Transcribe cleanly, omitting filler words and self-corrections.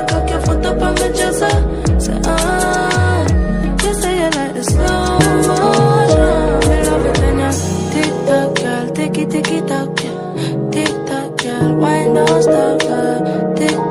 Qualquer foto pra me dizer. Say, you say you like the slow motion. Me love it when you tick tock, girl, ticky ticky tock, yeah. Tick tock, girl, wine don't stop, tick